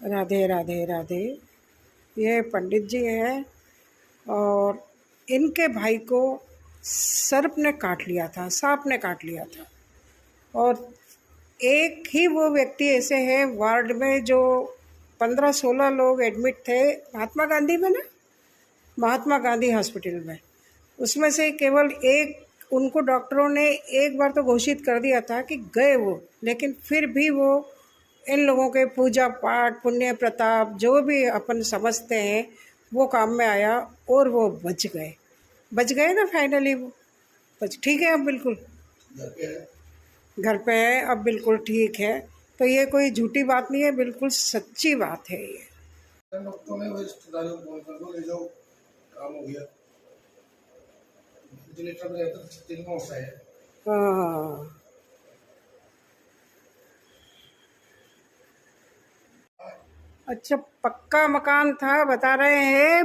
राधे राधे राधे। ये पंडित जी हैं और इनके भाई को सर्प ने काट लिया था, सांप ने काट लिया था। और एक ही वो व्यक्ति ऐसे है वार्ड में जो 15-16 लोग एडमिट थे महात्मा गांधी में ना, महात्मा गांधी हॉस्पिटल में। उसमें से केवल एक उनको डॉक्टरों ने एक बार तो घोषित कर दिया था कि गए वो, लेकिन फिर भी वो इन लोगों के पूजा पाठ पुण्य प्रताप जो भी अपन समझते हैं वो काम में आया और वो बच गए ना फाइनली। वो ठीक है, अब बिल्कुल घर पे है, अब बिल्कुल ठीक है। तो ये कोई झूठी बात नहीं है, बिल्कुल सच्ची बात है ये। डॉक्टरों ने वो रिश्तेदारों को फोन कर दो, ले जाओ, काम हो गया। वेंटिलेटर पे रहता तो 3 दिन होता है। हाँ, अच्छा पक्का मकान था बता रहे हैं।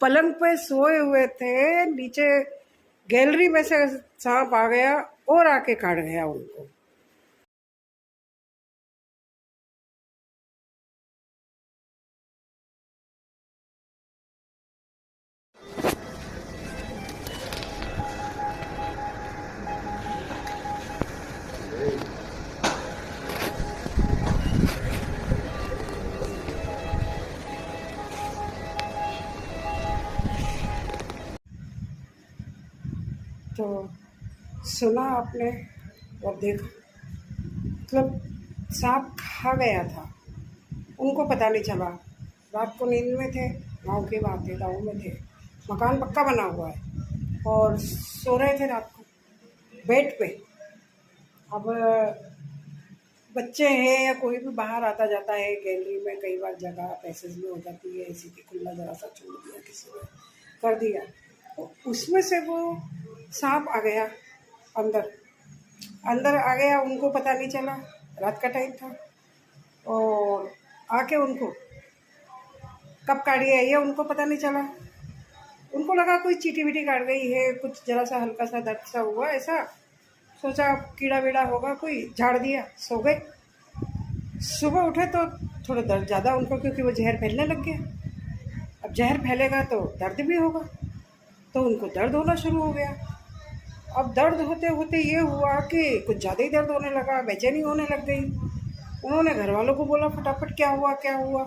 पलंग पे सोए हुए थे, नीचे गैलरी में से सांप आ गया और आके काट गया उनको। तो सुना आपने और देखा, मतलब सांप खा गया था, उनको पता नहीं चला। रात को नींद में थे, गांव की बात है, गाँव में थे, मकान पक्का बना हुआ है और सो रहे थे रात को बेड पे। अब बच्चे हैं या कोई भी बाहर आता जाता है, गैलरी में कई बार जगह पैसेज में हो जाती है, इसी की खुला जरा सा छोड़ दिया, किसी ने कर दिया, तो उसमें से वो सांप आ गया अंदर अंदर आ गया। उनको पता नहीं चला, रात का टाइम था, और आके उनको कब काट गया ये उनको पता नहीं चला। उनको लगा कोई चींटी वीटी काट गई है, कुछ जरा सा हल्का सा दर्द सा हुआ, ऐसा सोचा कीड़ा वीड़ा होगा कोई, झाड़ दिया, सो गए। सुबह उठे तो थोड़ा दर्द ज़्यादा उनको, क्योंकि वो जहर फैलने लग गया। अब जहर फैलेगा तो दर्द भी होगा, तो उनको दर्द होना शुरू हो गया। अब दर्द होते होते ये हुआ कि कुछ ज़्यादा ही दर्द होने लगा, बेचैनी होने लग गई। उन्होंने घर वालों को बोला फटाफट क्या हुआ क्या हुआ।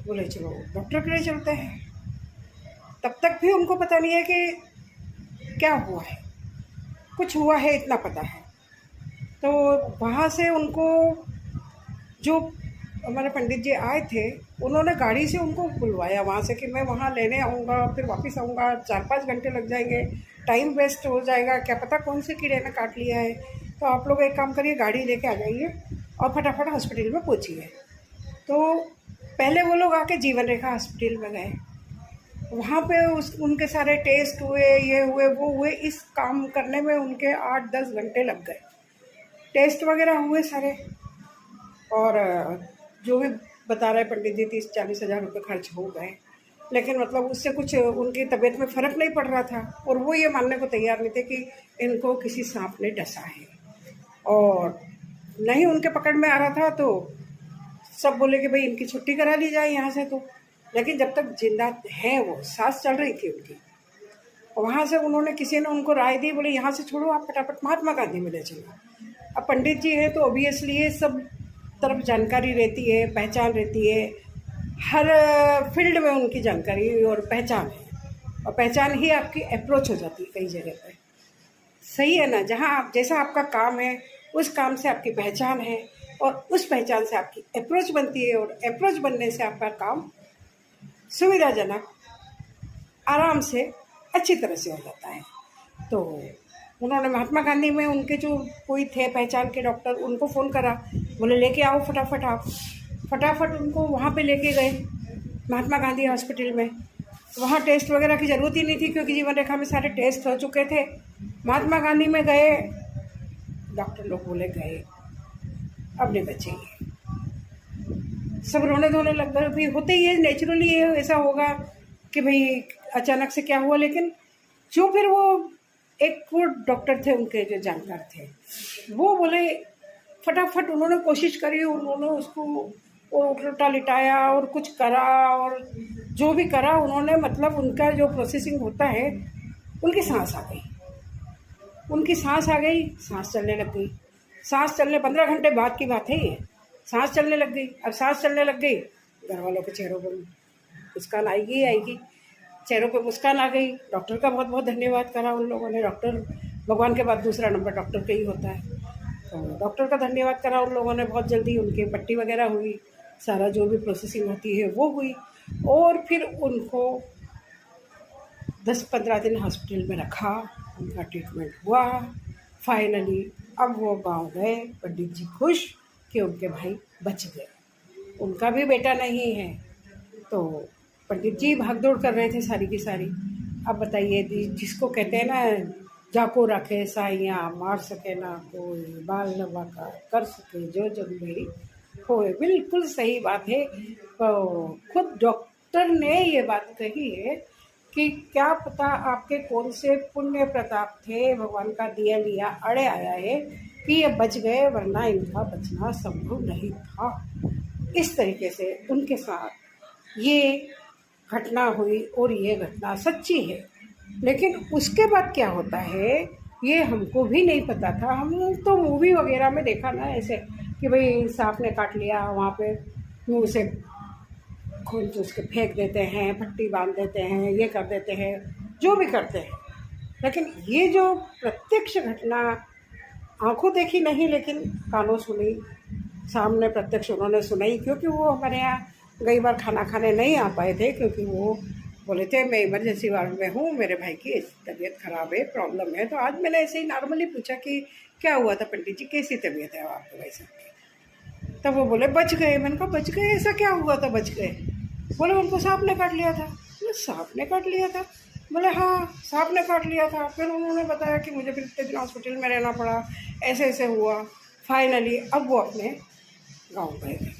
बोले चलो डॉक्टर के लिए चलते हैं। तब तक भी उनको पता नहीं है कि क्या हुआ है, कुछ हुआ है इतना पता है। तो वहाँ से उनको जो हमारे पंडित जी आए थे, उन्होंने गाड़ी से उनको बुलवाया वहाँ से कि मैं वहाँ लेने आऊँगा, फिर वापस आऊँगा, 4-5 घंटे लग जाएंगे, टाइम वेस्ट हो जाएगा, क्या पता कौन से कीड़े ने काट लिया है। तो आप लोग एक काम करिए, गाड़ी लेके आ जाइए और फटाफट हॉस्पिटल में पहुँचिए। तो पहले वो लोग आके जीवन रेखा हॉस्पिटल में गए, वहाँ पे उनके सारे टेस्ट हुए, ये हुए वो हुए, इस काम करने में उनके 8-10 घंटे लग गए। टेस्ट वगैरह हुए सारे, और जो भी बता रहे पंडित जी 30-40 हज़ार रुपये खर्च हो गए, लेकिन मतलब उससे कुछ उनकी तबीयत में फ़र्क नहीं पड़ रहा था। और वो ये मानने को तैयार नहीं थे कि इनको किसी सांप ने डसा है, और नहीं उनके पकड़ में आ रहा था। तो सब बोले कि भाई इनकी छुट्टी करा ली जाए यहाँ से। तो लेकिन जब तक जिंदा है, वो सांस चल रही थी उनकी, और वहाँ से उन्होंने किसी ने उनको राय दी, बोले यहाँ से छोड़ो, आप फटाफट महात्मा गांधी में ले चलो। अब पंडित जी है तो ऑब्वियसली ये सब तरफ जानकारी रहती है, पहचान रहती है, हर फील्ड में उनकी जानकारी और पहचान है, और पहचान ही आपकी अप्रोच हो जाती है कई जगह पर। सही है ना, जहाँ आप जैसा आपका काम है उस काम से आपकी पहचान है, और उस पहचान से आपकी अप्रोच बनती है, और अप्रोच बनने से आपका काम सुविधाजनक, आराम से, अच्छी तरह से हो जाता है। तो उन्होंने महात्मा गांधी में उनके जो कोई थे पहचान के डॉक्टर, उनको फ़ोन करा, बोले लेके आओ फटाफट। आप फटाफट उनको वहाँ पे लेके गए महात्मा गांधी हॉस्पिटल में। वहाँ टेस्ट वगैरह की ज़रूरत ही नहीं थी, क्योंकि जीवन रेखा में सारे टेस्ट हो चुके थे। महात्मा गांधी में गए, डॉक्टर लोग बोले गए, अब नहीं बचेंगे, सब रोने धोने लग गए। भाई होते ही है, नेचुरली ये ऐसा होगा कि भाई अचानक से क्या हुआ। लेकिन जो फिर वो एक वो डॉक्टर थे उनके जो जानकार थे, वो बोले फटाफट, उन्होंने कोशिश करी, उन्होंने उसको और उल्टा लिटाया और कुछ करा, और जो भी करा उन्होंने, मतलब उनका जो प्रोसेसिंग होता है, उनकी सांस आ गई, उनकी सांस आ गई, सांस चलने लग गई। सांस चलने 15 घंटे बाद की बात है ये, सांस चलने लग गई। अब सांस चलने लग गई, घर वालों के चेहरों पर मुस्कान आएगी ही आएगी, चेहरों पे मुस्कान आ गई। डॉक्टर का बहुत बहुत धन्यवाद करा उन लोगों ने। डॉक्टर, भगवान के बाद दूसरा नंबर डॉक्टर का ही होता है, तो डॉक्टर का धन्यवाद करा उन लोगों ने। बहुत जल्दी उनकी पट्टी वगैरह हुई, सारा जो भी प्रोसेसिंग होती है वो हुई, और फिर उनको 10-15 दिन हॉस्पिटल में रखा, उनका ट्रीटमेंट हुआ। फाइनली अब वो गांव गए, पंडित जी खुश कि उनके भाई बच गए। उनका भी बेटा नहीं है, तो पंडित जी भागदौड़ कर रहे थे सारी की सारी। अब बताइए, जिसको कहते हैं ना, जाको रखे साइयाँ, मार सके ना कोई, बाल न बाका कर सके जो जग मेरी होए। बिल्कुल सही बात है। तो खुद डॉक्टर ने ये बात कही है कि क्या पता आपके कौन से पुण्य प्रताप थे, भगवान का दिया लिया अड़े आया है कि ये बच गए, वरना इनका बचना संभव नहीं था। इस तरीके से उनके साथ ये घटना हुई, और ये घटना सच्ची है। लेकिन उसके बाद क्या होता है ये हमको भी नहीं पता था। हम तो मूवी वगैरह में देखा ना ऐसे कि भाई सांप ने काट लिया, वहाँ पे मुँह से खून चूस के फेंक देते हैं, पट्टी बांध देते हैं, ये कर देते हैं, जो भी करते हैं। लेकिन ये जो प्रत्यक्ष घटना आंखों देखी नहीं, लेकिन कानों सुनी, सामने प्रत्यक्ष उन्होंने सुनाई, क्योंकि वो हमारे यहाँ कई बार खाना खाने नहीं आ पाए थे, क्योंकि वो बोले थे मैं इमरजेंसी वार्ड में हूँ, मेरे भाई की तबीयत ख़राब है, प्रॉब्लम है। तो आज मैंने ऐसे ही नॉर्मली पूछा कि क्या हुआ था पंडित जी, कैसी तबीयत है आपके भाई साहब की? तब वो बोले बच गए। मैंने कहा बच गए, ऐसा क्या हुआ था बच गए? बोले उनको सांप ने काट लिया था। बोले सांप ने काट लिया था? बोले हाँ सांप ने काट लिया था। फिर उन्होंने बताया कि मुझे फिर इतने दिन हॉस्पिटल में रहना पड़ा, ऐसे ऐसे हुआ। फाइनली अब वो अपने गाँव गए।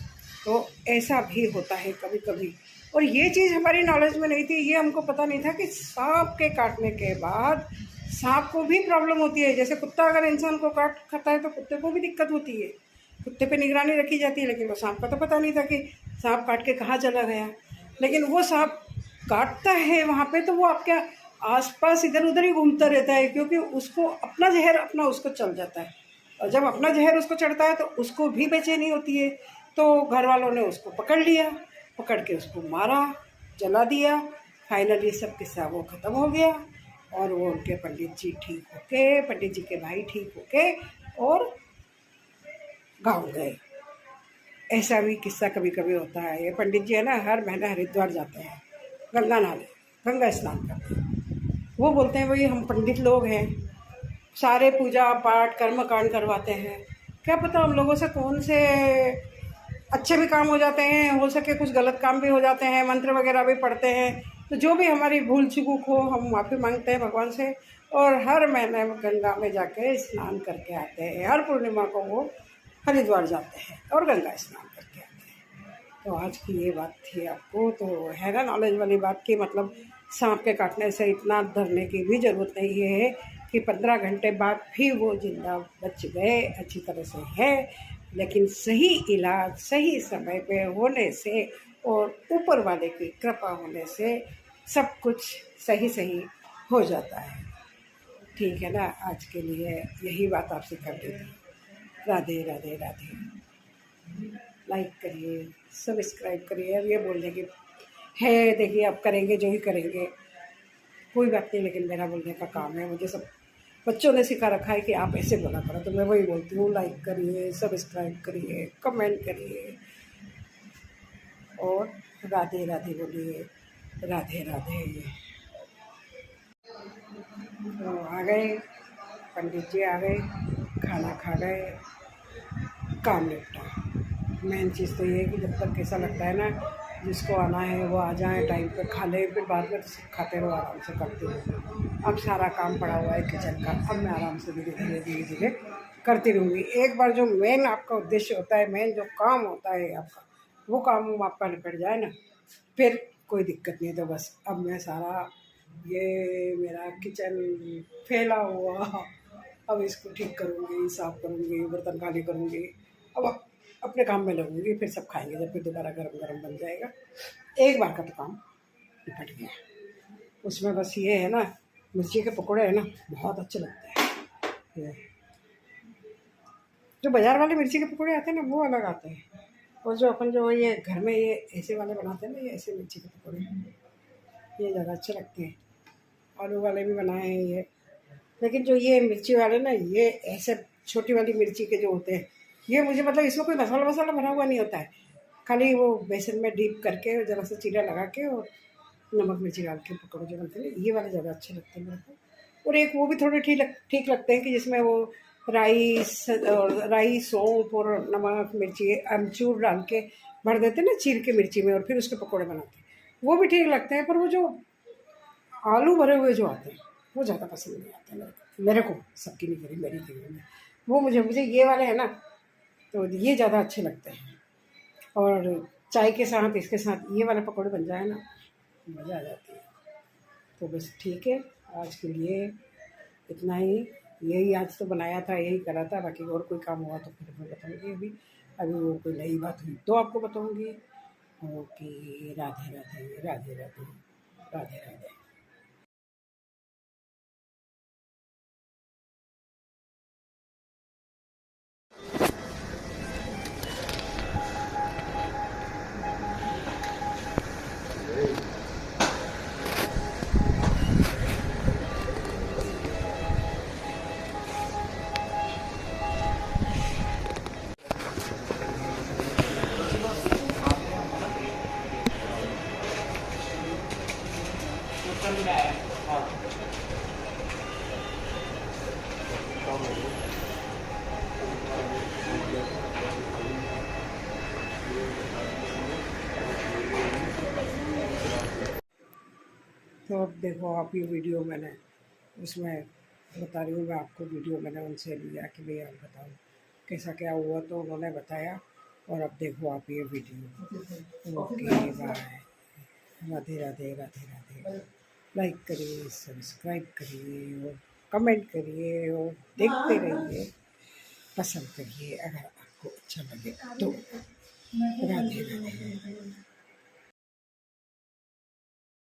तो ऐसा भी होता है कभी कभी, और ये चीज़ हमारी नॉलेज में नहीं थी। ये हमको पता नहीं था कि सांप के काटने के बाद सांप को भी प्रॉब्लम होती है। जैसे कुत्ता अगर इंसान को काट खाता है तो कुत्ते को भी दिक्कत होती है, कुत्ते पे निगरानी रखी जाती है। लेकिन वो सांप का तो पता नहीं था कि सांप काट के कहाँ चला गया। लेकिन वो सांप काटता है वहाँ पे, तो वो आपके आसपास इधर उधर ही घूमता रहता है, क्योंकि उसको अपना जहर अपना उसको चल जाता है। और जब अपना जहर उसको चढ़ता है तो उसको भी बेचैनी होती है। तो घर वालों ने उसको पकड़ लिया, पकड़ के उसको मारा, जला दिया। फाइनली सब किस्सा वो ख़त्म हो गया, और वो उनके पंडित जी ठीक होके, पंडित जी के भाई ठीक होके और गाँव गए। ऐसा भी किस्सा कभी कभी होता है। ये पंडित जी है ना, हर महीने हरिद्वार जाते हैं, गंगा नहाने, गंगा स्नान करते हैं। वो बोलते हैं भाई हम पंडित लोग हैं, सारे पूजा पाठ कर्म कांड करवाते हैं, क्या पता हम लोगों से कौन से अच्छे भी काम हो जाते हैं, हो सके कुछ गलत काम भी हो जाते हैं, मंत्र वगैरह भी पढ़ते हैं। तो जो भी हमारी भूल चूक हो हम माफ़ी मांगते हैं भगवान से, और हर महीने गंगा में जाके स्नान करके आते हैं। हर पूर्णिमा को वो हरिद्वार जाते हैं और गंगा स्नान करके आते हैं। तो आज की ये बात थी आपको, तो है ना नॉलेज वाली बात की, मतलब सांप के काटने से इतना डरने की भी ज़रूरत नहीं है कि 15 घंटे बाद भी वो जिंदा बच गए, अच्छी तरह से है। लेकिन सही इलाज सही समय पे होने से और ऊपर वाले की कृपा होने से सब कुछ सही सही हो जाता है। ठीक है ना, आज के लिए यही बात आपसे कर दी थी। राधे राधे राधे। लाइक करिए, सब्सक्राइब करिए। अब ये बोलने की है, देखिए आप करेंगे जो ही करेंगे, कोई बात नहीं, लेकिन मेरा बोलने का काम है। मुझे सब बच्चों ने सिखा रखा है कि आप ऐसे बोला करो, तो मैं वही बोलती हूँ। लाइक करिए, सब्सक्राइब करिए, कमेंट करिए, और राधे राधे बोलिए। राधे राधे। तो आ गए पंडित जी, आ गए, खाना खा गए, काम निपटा। मेन चीज़ तो ये है कि जब तक कैसा लगता है ना, जिसको आना है वो आ जाए, टाइम पे खा ले, फिर बाद में खाते रहो, आराम से करते रहो। अब सारा काम पड़ा हुआ है किचन का, अब मैं आराम से धीरे धीरे धीरे धीरे करती रहूँगी। एक बार जो मेन आपका उद्देश्य होता है, मेन जो काम होता है आपका, वो काम आपका निपट जाए ना, फिर कोई दिक्कत नहीं। तो बस अब मैं सारा ये मेरा किचन फैला हुआ, अब इसको ठीक करूँगी, साफ़ करूँगी, बर्तन खाली करूँगी। अब अपने काम में लगूंगी, फिर सब खाएंगे जब फिर दोबारा गरम गरम बन जाएगा। एक बार का तो काम निपट गया। उसमें बस ये है ना, मिर्ची के पकौड़े है ना, बहुत अच्छे लगते हैं। ये जो बाज़ार वाले मिर्ची के पकौड़े आते हैं ना, वो अलग आते हैं, और जो अपन जो ये घर में ये ऐसे वाले बनाते हैं ना, ये ऐसे मिर्ची के पकौड़े, ये ज़्यादा अच्छे लगते हैं। आलू वाले भी बनाए हैं ये, लेकिन जो ये मिर्ची वाले ना, ये ऐसे छोटी वाली मिर्ची के जो होते हैं, ये मुझे मतलब इसमें कोई मसाला वसाला भरा हुआ नहीं होता है, खाली वो बेसन में डीप करके ज़रा सा जीरा लगा के और नमक मिर्ची डाल के पकौड़े जो बनते हैं, ये वाले ज़्यादा अच्छे लगते हैं मेरे को। और एक वो भी थोड़े ठीक लगते हैं कि जिसमें वो राई सौंफ और नमक मिर्ची अमचूर डाल के भर देते हैं ना चीर के मिर्ची में, और फिर उसके पकौड़े बनाते हैं, वो भी ठीक लगते हैं। पर वो जो आलू भरे हुए जो आते हैं, वो ज़्यादा पसंद नहीं आते मेरे को। सबकी नहीं करी, मेरी करी में वो मुझे ये वाले हैं ना, तो ये ज़्यादा अच्छे लगते हैं। और चाय के साथ इसके साथ ये वाले पकौड़े बन जाए ना, मज़ा आ जाती है। तो बस ठीक है, आज के लिए इतना ही। यही आज तो बनाया था, यही करा था, बाकी और कोई काम हुआ तो फिर मैं बताऊँगी। अभी अभी और कोई नई बात हुई तो आपको बताऊँगी। ओके, राधे राधे राधे राधे राधे राधे। तो अब देखो आप, ये वीडियो मैंने उसमें बता रही हूँ मैं आपको, वीडियो मैंने उनसे लिया कि भैया आप बताओ कैसा क्या हुआ, तो उन्होंने बताया। और अब देखो आप ये video. Okay bye, Radhe Radhe Radhe Radhe. Like करिए, सब्सक्राइब करिए और कमेंट करिए और देखते रहिए, पसंद करिए अगर आपको अच्छा लगे तो। राधे राधे।